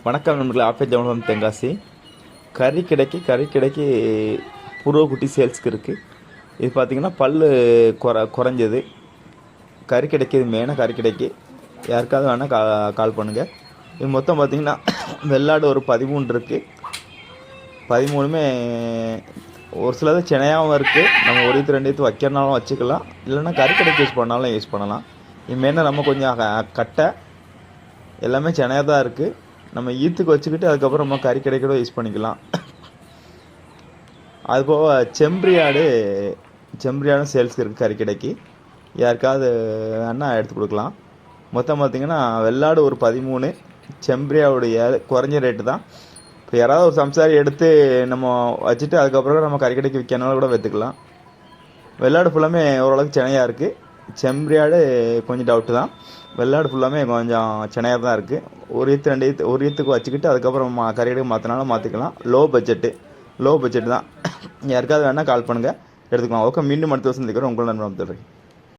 வணக்கம் நண்பர்களே, ஆஃபேஜ் ஜவனம் தென்காசி. கறி கிடைக்கு புருவ குட்டி சேல்ஸ்க்கு இருக்குது. இது பார்த்திங்கன்னா பல் குறைஞ்சது கறி கிடைக்கிது. மெயினாக கறி கிடைக்கு யாருக்காவது வேணால் கால் பண்ணுங்கள். இது மொத்தம் பார்த்திங்கன்னா வெள்ளாடு ஒரு 13 இருக்குது. 13மே ஒரு சிலது சென்னையாகவும் இருக்குது. நம்ம ஒரு இது 2 இது வைக்கிறனாலும் வச்சுக்கலாம், இல்லைன்னா கறி கிடைக்கு யூஸ் பண்ணாலும் யூஸ் பண்ணலாம். இது மெயினாக நம்ம கொஞ்சம் கட்டை எல்லாமே சென்னையாக தான் இருக்குது. நம்ம ஈத்துக்கு வச்சுக்கிட்டு அதுக்கப்புறம் நம்ம கறி கிடைக்கூட யூஸ் பண்ணிக்கலாம். அதுபோக செம்பரியாடும் சேல்ஸ்க்கு இருக்குது. கறி கிடைக்கு யாருக்காவது வேணால் எடுத்து கொடுக்கலாம். மொத்தம் பார்த்திங்கன்னா வெள்ளாடு ஒரு 13, செம்பரியாவுடைய குறைஞ்ச ரேட்டு தான். இப்போ யாராவது ஒரு சம்சாரி எடுத்து நம்ம வச்சுட்டு அதுக்கப்புறம் நம்ம கறி கடைக்கு விற்கிறனால கூட விற்றுக்கலாம். வெள்ளாடு ஃபுல்லாமே ஓரளவுக்கு சென்னையாக இருக்குது. செம்பரியாடு கொஞ்சம் டவுட்டு தான். வெள்ளாடு ஃபுல்லாமே கொஞ்சம் சென்னையாக தான் இருக்குது. ஒரு ஈத்து 2 ஈத்து ஒரு ஈத்துக்கு வச்சுக்கிட்டு அதுக்கப்புறம் கறி கடைக்கு மாற்றினாலும் மாற்றிக்கலாம். லோ பட்ஜெட் தான். யாருக்காவது வேணால் கால் பண்ணுங்கள், எடுத்துக்கலாம். ஓகே, மீண்டும் அடுத்த வருஷம் சந்திக்கிறோம். உங்கள் நண்பன்.